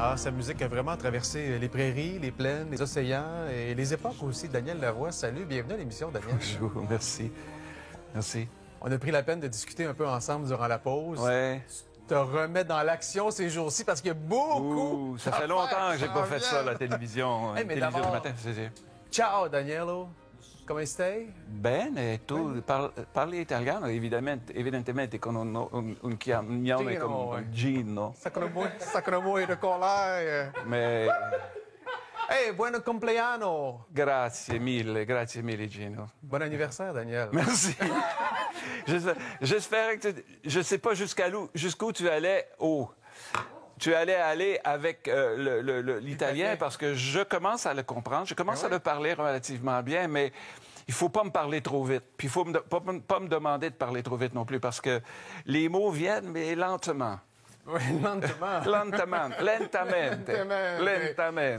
Ah, sa musique a vraiment traversé les prairies, les plaines, les océans et les époques aussi. Daniel Lavoie, salut, bienvenue à l'émission, Daniel. Bonjour, merci. Merci. On a pris la peine de discuter un peu ensemble durant la pause. Ouais. Te remettre dans l'action ces jours-ci parce qu'il y a beaucoup. Ça fait longtemps que j'ai pas fait ça, la télévision. Hey, mais télévision du d'abord- matin. Ciao, Danielo. Come stai? Bene, tu parli italiano evidentemente con un chiamione Gino, come Gino, Sacro muy de colare. mais Hey, buon compleanno. grazie mille Gino. Bon anniversaire, Daniel. Merci. J'espérais que je sais pas jusqu'où tu allais. Tu allais aller avec l'italien parce que je commence à le comprendre, je commence à le parler relativement bien, mais il faut pas me parler trop vite. Puis il faut pas me demander de parler trop vite non plus parce que les mots viennent, mais lentement. Oui, lentement. Lentamente. Il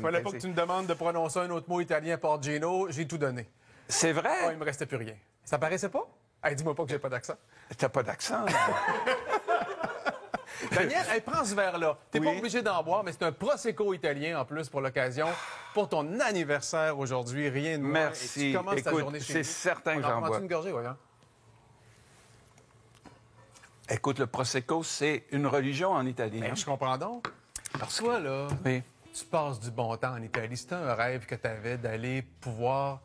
fallait pas que tu me demandes de prononcer un autre mot italien par Gino. J'ai tout donné. C'est vrai? Oh, il me restait plus rien. Ça paraissait pas? Hey, dis-moi pas que j'ai pas d'accent. T'as pas d'accent? Daniel, hey, prends ce verre-là. T'es Oui. pas obligé d'en boire, mais c'est un Prosecco italien en plus pour l'occasion. Pour ton anniversaire aujourd'hui, rien de moins. Merci. Et tu commences ta Écoute, journée chez c'est nous. certain que On en j'en prend-tu bois. une gorgée, voyons? Écoute, le Prosecco, c'est une religion en Italie. Ben, hein? je comprends donc. Parce que toi, là, Oui. tu passes du bon temps en Italie. C'était un rêve que tu avais d'aller pouvoir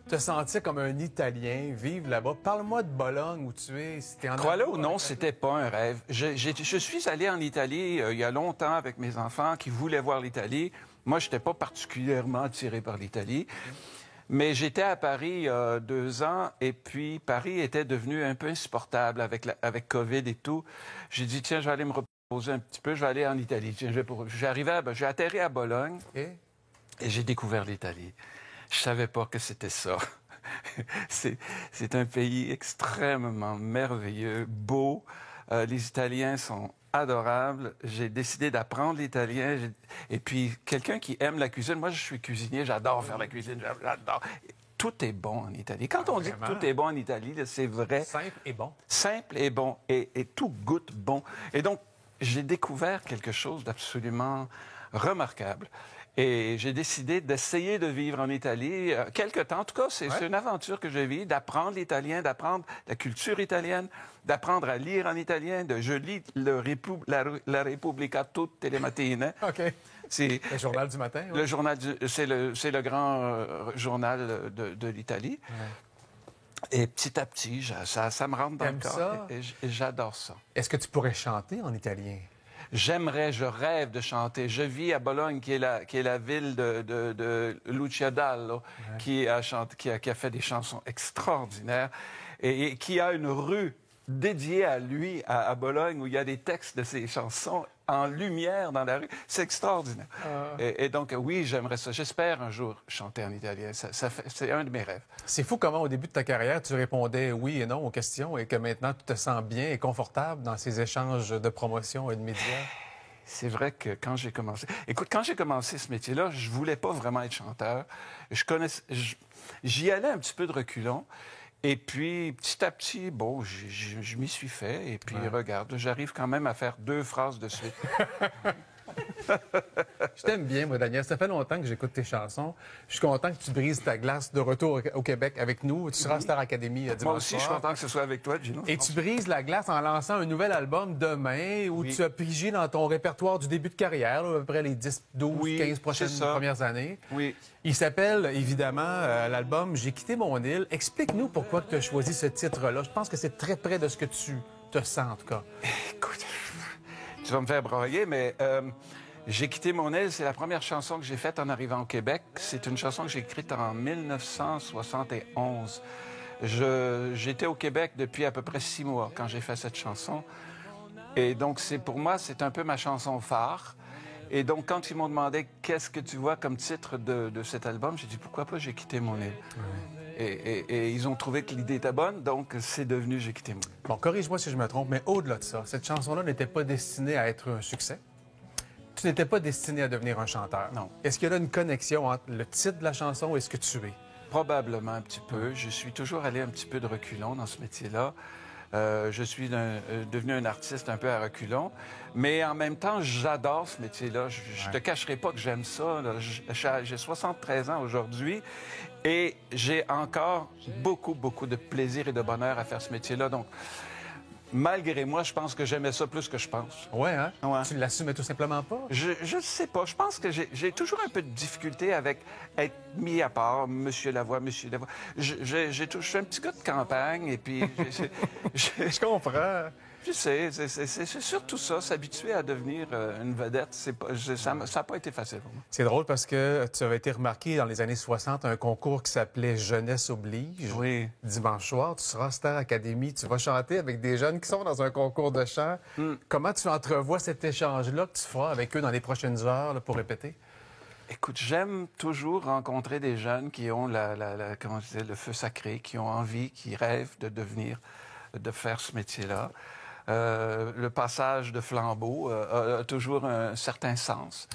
te sentir comme un Italien, vivre là-bas. Parle-moi de Bologne où tu es. Si t'es en Crois-le amour ou non, avec la- c'était pas un rêve. Je suis allé en Italie il y a longtemps avec mes enfants qui voulaient voir l'Italie. Moi, je n'étais pas particulièrement attiré par l'Italie. Mais j'étais à Paris il y a 2 ans et puis Paris était devenu un peu insupportable avec COVID et tout. J'ai dit, tiens, je vais aller me reposer un petit peu, je vais aller en Italie. Tiens, j'ai atterri à Bologne OK? et j'ai découvert l'Italie. Je savais pas que c'était ça. C'est un pays extrêmement merveilleux, beau. Les Italiens sont adorables. J'ai décidé d'apprendre l'italien. Et puis, quelqu'un qui aime la cuisine, moi, je suis cuisinier, j'adore faire la cuisine, j'adore. Tout est bon en Italie. Quand on dit que Vraiment? tout est bon en Italie, là, c'est vrai. Simple et bon. Simple et bon. Et tout goûte bon. Et donc, j'ai découvert quelque chose d'absolument remarquable. Et j'ai décidé d'essayer de vivre en Italie quelque temps. En tout cas, c'est une aventure que je vis, d'apprendre l'italien, d'apprendre la culture italienne, d'apprendre à lire en italien. Je lis la Repubblica tutte le mattine. OK. C'est Le journal du matin. ouais. le journal, c'est le grand journal de l'Italie. Et petit à petit, ça me rentre dans le T'aimes corps. ça? Et j'adore ça. Est-ce que tu pourrais chanter en italien? Je rêve de chanter. Je vis à Bologne, qui est la ville de Lucia Dallo, qui a fait des chansons extraordinaires et qui a une rue dédiée à lui, à Bologne, où il y a des textes de ses chansons en lumière dans la rue. C'est extraordinaire. Et donc, oui, j'aimerais ça. J'espère un jour chanter en italien. C'est un de mes rêves. C'est fou comment, au début de ta carrière, tu répondais oui et non aux questions et que maintenant, tu te sens bien et confortable dans ces échanges de promotion et de médias. C'est vrai que quand j'ai commencé... Écoute, quand j'ai commencé ce métier-là, je voulais pas vraiment être chanteur. J'y allais un petit peu de reculons. Et puis, petit à petit, bon, je m'y suis fait. Et puis, regarde, j'arrive quand même à faire 2 phrases de suite. Je t'aime bien, moi, Daniel. Ça fait longtemps que j'écoute tes chansons. Je suis content que tu brises ta glace de retour au Québec avec nous. Tu seras à Star Academy dimanche Moi aussi, je suis soir. content que ce soit avec toi, Gino. Et tu brises la glace en lançant un nouvel album demain où tu as pigé dans ton répertoire du début de carrière, là, à peu près les 10, 12, 15 prochaines c'est ça. premières années. Oui. Il s'appelle, évidemment, l'album « J'ai quitté mon île ». Explique-nous pourquoi tu as choisi ce titre-là. Je pense que c'est très près de ce que tu te sens, en tout cas. Écoute, tu vas me faire broyer, mais J'ai quitté mon île, c'est la première chanson que j'ai faite en arrivant au Québec. C'est une chanson que j'ai écrite en 1971. J'étais au Québec depuis à peu près 6 mois quand j'ai fait cette chanson. Et donc, pour moi, c'est un peu ma chanson phare. Et donc, quand ils m'ont demandé qu'est-ce que tu vois comme titre de cet album, j'ai dit pourquoi pas J'ai quitté mon île. Ouais. Et ils ont trouvé que l'idée était bonne, donc c'est devenu J'ai quitté mon île. Bon, corrige-moi si je me trompe, mais au-delà de ça, cette chanson-là n'était pas destinée à être un succès. Tu n'étais pas destiné à devenir un chanteur. Non. Est-ce qu'il y a là une connexion entre le titre de la chanson et ce que tu es? Probablement un petit peu. Je suis toujours allé un petit peu de reculons dans ce métier-là Je suis devenu un artiste un peu à reculons. Mais en même temps, j'adore ce métier-là. Je te cacherai pas que j'aime ça. J'ai 73 ans aujourd'hui et j'ai encore beaucoup, beaucoup de plaisir et de bonheur à faire ce métier-là. Donc, malgré moi, je pense que j'aimais ça plus que je pense. Ouais, hein? Ouais. Tu l'assumais tout simplement pas? Je ne sais pas. Je pense que j'ai toujours un peu de difficulté avec être mis à part, Monsieur Lavoie, Monsieur Lavoie. Je suis un petit gars de campagne et puis... Je comprends. Je sais, c'est surtout ça, s'habituer à devenir une vedette, ça n'a pas été facile pour moi. C'est drôle parce que tu avais été remarqué dans les années 60 un concours qui s'appelait Jeunesse oblige. Oui. Dimanche soir, tu seras à Star Academy, tu vas chanter avec des jeunes qui sont dans un concours de chant. Comment tu entrevois cet échange-là que tu feras avec eux dans les prochaines heures là, pour répéter? Écoute, j'aime toujours rencontrer des jeunes qui ont comment je disais, le feu sacré, qui ont envie, qui rêvent de faire ce métier-là. Le passage de flambeau a toujours un certain sens.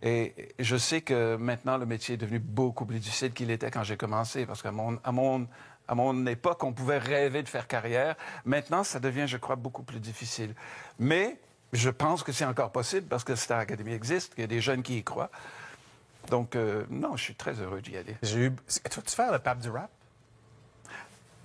Ouais. Et je sais que maintenant, le métier est devenu beaucoup plus difficile qu'il était quand j'ai commencé, parce qu'à mon époque, on pouvait rêver de faire carrière. Maintenant, ça devient, je crois, beaucoup plus difficile. Mais je pense que c'est encore possible, parce que Star Academy existe, qu'il y a des jeunes qui y croient. Donc, non, je suis très heureux d'y aller. Tu vas-tu faire le pape du rap?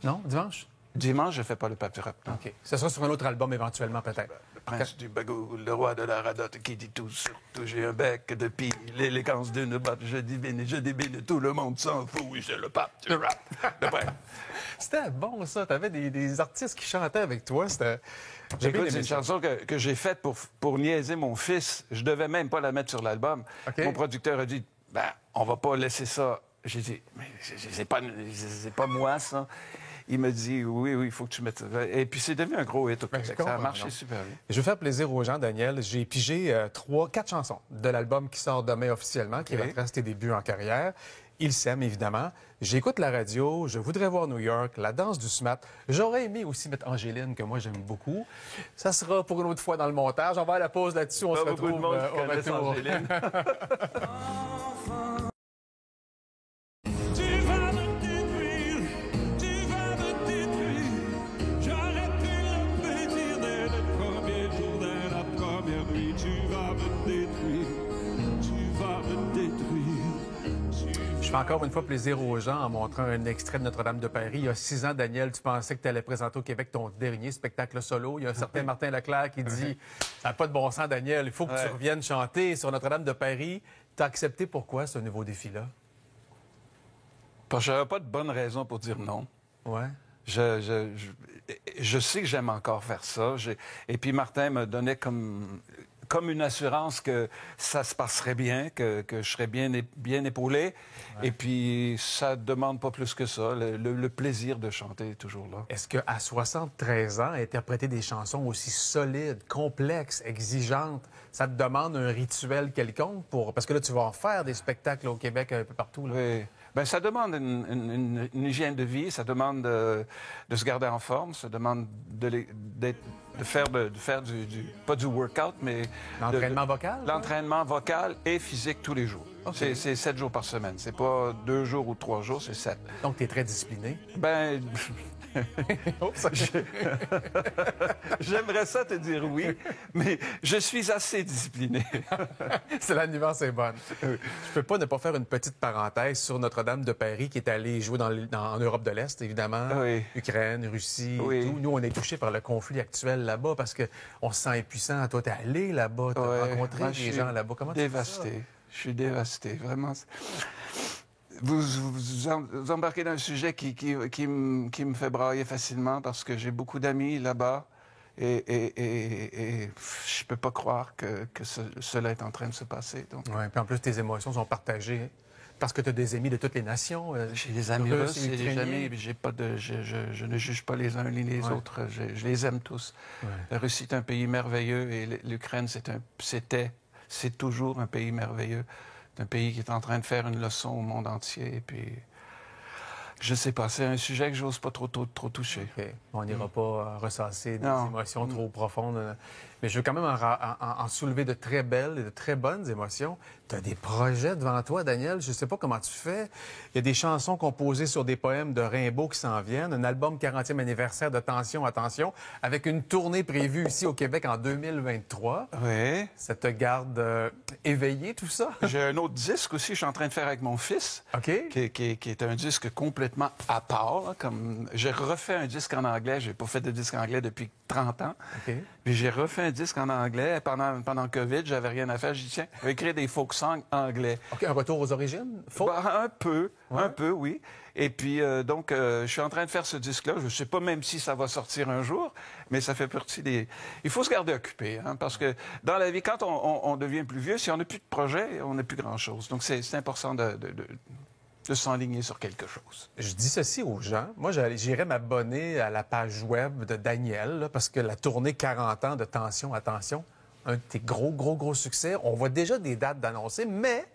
Non, dimanche? Dimanche, je ne fais pas le pape du rap. Non. OK. Ce sera sur un autre album, éventuellement, peut-être. Le prince du bagou, le roi de la radote, qui dit tout sur tout. J'ai un bec de pie, l'élégance d'une botte. Je débine, tout le monde s'en fout. Oui, c'est le pape du rap. C'était bon, ça. T'avais des artistes qui chantaient avec toi. C'était... Écoute, c'est une chanson que j'ai faite pour niaiser mon fils. Je devais même pas la mettre sur l'album. Okay. Mon producteur a dit, on va pas laisser ça. J'ai dit, mais c'est pas moi, ça. Il me dit, oui, il faut que tu mettes ça. Et puis, c'est devenu un gros hit au Québec. Ça a marché super bien. Je vais faire plaisir aux gens, Daniel. J'ai pigé 4 chansons de l'album qui sort demain officiellement, qui retrace tes débuts en carrière. Il s'aime, évidemment. J'écoute la radio. Je voudrais voir New York, la danse du SMAT. J'aurais aimé aussi mettre Angéline, que moi, j'aime beaucoup. Ça sera pour une autre fois dans le montage. On va à la pause là-dessus. On se retrouve au retour. Angéline. Je fais encore une fois plaisir aux gens en montrant un extrait de Notre-Dame de Paris. Il y a 6 ans, Daniel, tu pensais que tu allais présenter au Québec ton dernier spectacle solo. Il y a un certain Martin Leclerc qui dit « Ça n'a pas de bon sens, Daniel. Il faut que tu reviennes chanter sur Notre-Dame de Paris. » Tu as accepté pourquoi ce nouveau défi-là? Parce que j'avais pas de bonne raison pour dire non. Ouais. Je sais que j'aime encore faire ça. Et puis Martin me donnait comme une assurance que ça se passerait bien, que je serais bien épaulé. Ouais. Et puis, ça ne demande pas plus que ça. Le plaisir de chanter est toujours là. Est-ce qu'à 73 ans, interpréter des chansons aussi solides, complexes, exigeantes, ça te demande un rituel quelconque parce que là, tu vas en faire des spectacles au Québec un peu partout. Là. Oui. Bien, ça demande une hygiène de vie, ça demande de se garder en forme, ça demande de faire pas du workout, mais... L'entraînement vocal? L'entraînement vocal et physique tous les jours. Okay. C'est 7 jours par semaine. C'est pas 2 jours ou 3 jours, c'est 7. Donc, tu es très discipliné? Ben... J'aimerais ça te dire oui, mais je suis assez discipliné. La nuance est bonne. Je peux pas ne pas faire une petite parenthèse sur Notre-Dame de Paris qui est allée jouer en Europe de l'Est, évidemment. Oui. Ukraine, Russie, tout. Nous, on est touchés par le conflit actuel là-bas parce qu'on se sent impuissant. Toi, tu es allé là-bas, tu as rencontré des gens là-bas. Comment dévasté. Tu fais ça? Je suis dévasté, vraiment. Vous embarquez dans un sujet qui me fait brailler facilement parce que j'ai beaucoup d'amis là-bas et je peux pas croire que cela est en train de se passer. Oui, puis en plus, tes émotions sont partagées parce que tu as des amis de toutes les nations. J'ai des amis russes et des amis, je ne juge pas les uns ni les autres. Je les aime tous. Ouais. La Russie est un pays merveilleux et l'Ukraine, c'est toujours un pays merveilleux. C'est un pays qui est en train de faire une leçon au monde entier. Et puis, je sais pas, c'est un sujet que j'ose pas trop toucher. Okay. On n'ira pas ressasser des émotions trop profondes. Mais je veux quand même en soulever de très belles et de très bonnes émotions. Tu as des projets devant toi, Daniel. Je ne sais pas comment tu fais. Il y a des chansons composées sur des poèmes de Rimbaud qui s'en viennent. Un album 40e anniversaire de Tension, attention, avec une tournée prévue ici au Québec en 2023. Oui. Ça te garde éveillé, tout ça? J'ai un autre disque aussi, je suis en train de faire avec mon fils, OK. qui est un disque complètement à part. Hein, comme... J'ai refait un disque en anglais. J'ai pas fait de disque en anglais depuis 30 ans. OK. Puis j'ai refait un disque en anglais. Pendant COVID, j'avais rien à faire. J'ai dit, tiens, je vais écrire des folk songs anglais. OK, un retour aux origines? Folk? Un peu, oui. Et puis, donc, je suis en train de faire ce disque-là. Je ne sais pas même si ça va sortir un jour, mais ça fait partie des... Il faut se garder occupé, hein, parce que dans la vie, quand on devient plus vieux, si on n'a plus de projet, on n'a plus grand-chose. Donc, c'est important de s'enligner sur quelque chose. Je dis ceci aux gens. Moi, j'irais m'abonner à la page web de Daniel, là, parce que la tournée 40 ans de Tension, attention, un de tes gros succès. On voit déjà des dates d'annoncer, mais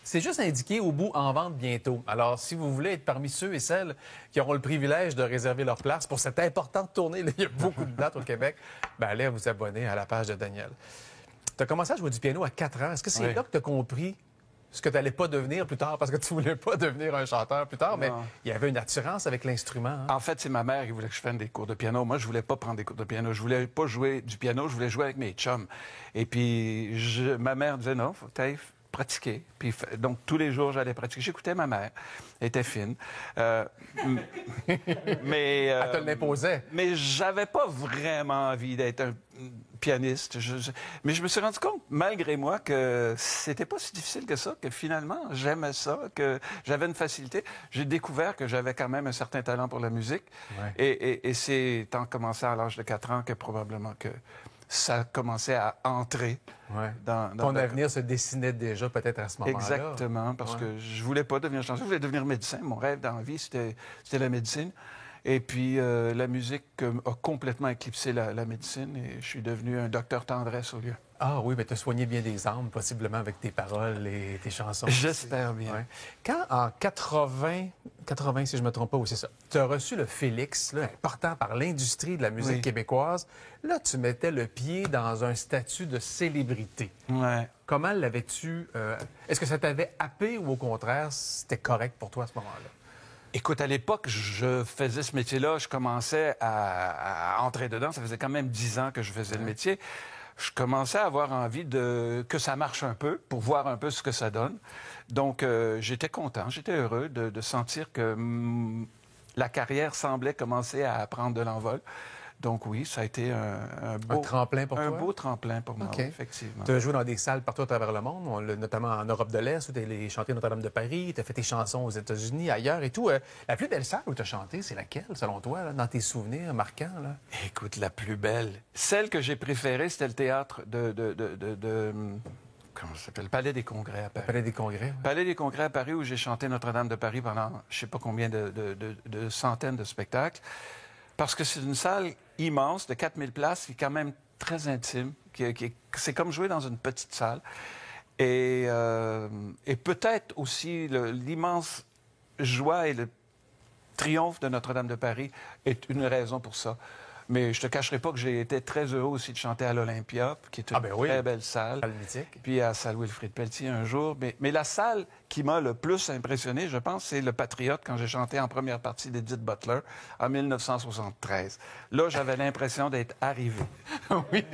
c'est juste indiqué au bout en vente bientôt. Alors, si vous voulez être parmi ceux et celles qui auront le privilège de réserver leur place pour cette importante tournée, là, il y a beaucoup de dates au Québec, bien, allez vous abonner à la page de Daniel. Tu as commencé à jouer du piano à 4 ans. Est-ce que c'est là que tu as compris ce que tu n'allais pas devenir plus tard, parce que tu voulais pas devenir un chanteur plus tard, mais il y avait une attirance avec l'instrument. Hein? En fait, c'est ma mère qui voulait que je fasse des cours de piano. Moi, je voulais pas prendre des cours de piano. Je voulais pas jouer du piano, je voulais jouer avec mes chums. Et puis, ma mère disait non, faut que tu ailles pratiquer. Puis, donc, tous les jours, j'allais pratiquer. J'écoutais ma mère. Elle était fine. Mais... Elle te l'imposait. Mais j'avais pas vraiment envie d'être un pianiste. Mais je me suis rendu compte, malgré moi, que c'était pas si difficile que ça, que finalement, j'aimais ça, que j'avais une facilité. J'ai découvert que j'avais quand même un certain talent pour la musique. Ouais. Et c'est en commençant à l'âge de 4 ans que probablement que ça commençait à entrer dans ton avenir se dessinait déjà peut-être à ce moment-là. Exactement, parce que je voulais pas devenir chanteur, je voulais devenir médecin. Mon rêve dans la vie, c'était la médecine. Et puis, la musique a complètement éclipsé la médecine et je suis devenu un docteur tendresse au lieu. Ah oui, mais tu as soigné bien des âmes, possiblement avec tes paroles et tes chansons. J'espère bien. Ouais. Quand, en 80, si je ne me trompe pas, oui, c'est ça, tu as reçu le Félix, là, important par l'industrie de la musique québécoise, là, tu mettais le pied dans un statut de célébrité. Ouais. Comment l'avais-tu... Est-ce que ça t'avait happé ou au contraire, c'était correct pour toi à ce moment-là? Écoute, à l'époque, je faisais ce métier-là, je commençais à entrer dedans. Ça faisait quand même 10 ans que je faisais le métier. Je commençais à avoir envie que ça marche un peu, pour voir un peu ce que ça donne. Donc, j'étais content, j'étais heureux de sentir que la carrière semblait commencer à prendre de l'envol. Donc oui, ça a été un tremplin pour toi? Un beau tremplin pour moi, effectivement. Tu as joué dans des salles partout à travers le monde, notamment en Europe de l'Est, où tu as chanté Notre-Dame de Paris, tu as fait tes chansons aux États-Unis, ailleurs et tout. La plus belle salle où tu as chanté, c'est laquelle, selon toi, là, dans tes souvenirs marquants? Là? Écoute, la plus belle. Celle que j'ai préférée, c'était le théâtre comment ça s'appelle? Palais des Congrès à Paris. Palais des Congrès. Ouais. Palais des Congrès à Paris, où j'ai chanté Notre-Dame de Paris pendant je ne sais pas combien de centaines de spectacles. Parce que c'est une salle immense, de 4000 places, qui est quand même très intime. C'est comme jouer dans une petite salle. Et peut-être aussi l'immense joie et le triomphe de Notre-Dame de Paris est une raison pour ça. Mais je te cacherai pas que j'ai été très heureux aussi de chanter à l'Olympia, qui est une très belle salle. Puis à salle Wilfrid Pelletier un jour. Mais la salle qui m'a le plus impressionné, je pense, c'est le Patriote, quand j'ai chanté en première partie d'Edith Butler en 1973. Là, j'avais l'impression d'être arrivé. Oui.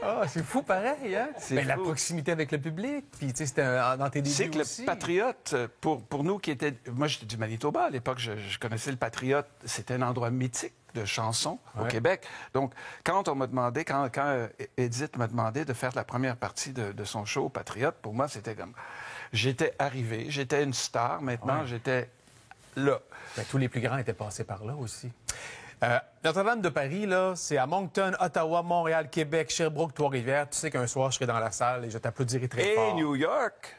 Ah, c'est fou pareil, hein? C'est fou. La proximité avec le public, puis tu sais, c'était dans tes débuts c'est que aussi. Le Patriote, pour nous qui étaient... Moi, j'étais du Manitoba à l'époque, je connaissais le Patriote. C'était un endroit mythique de chansons au Québec. Donc, quand on m'a demandé, quand Edith m'a demandé de faire la première partie de son show Patriote, pour moi, c'était comme... J'étais arrivé, j'étais une star. Maintenant, j'étais là. Ben, tous les plus grands étaient passés par là aussi. Notre-Dame de Paris, là, c'est à Moncton, Ottawa, Montréal, Québec, Sherbrooke, Trois-Rivières. Tu sais qu'un soir, je serai dans la salle et je t'applaudirai très fort. Et New York.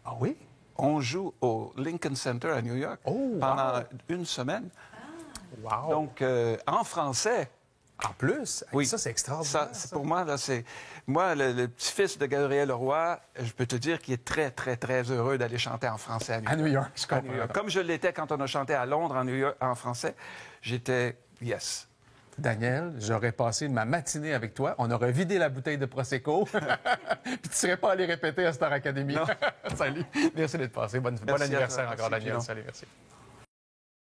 Ah oui? On joue au Lincoln Center à New York pendant une semaine. Wow. Donc, en français. En plus? Oui. Ça, c'est extraordinaire. Pour moi, là, c'est... Moi, le petit-fils de Gabriel Leroy, je peux te dire qu'il est très, très, très heureux d'aller chanter en français à New York. Je comprends. Comme je l'étais quand on a chanté à Londres en français, j'étais... Yes. Daniel, j'aurais passé ma matinée avec toi. On aurait vidé la bouteille de Prosecco. Puis tu ne serais pas allé répéter à Star Academy. Salut. Merci d'être passé. Bon anniversaire encore, Daniel. Salut, merci.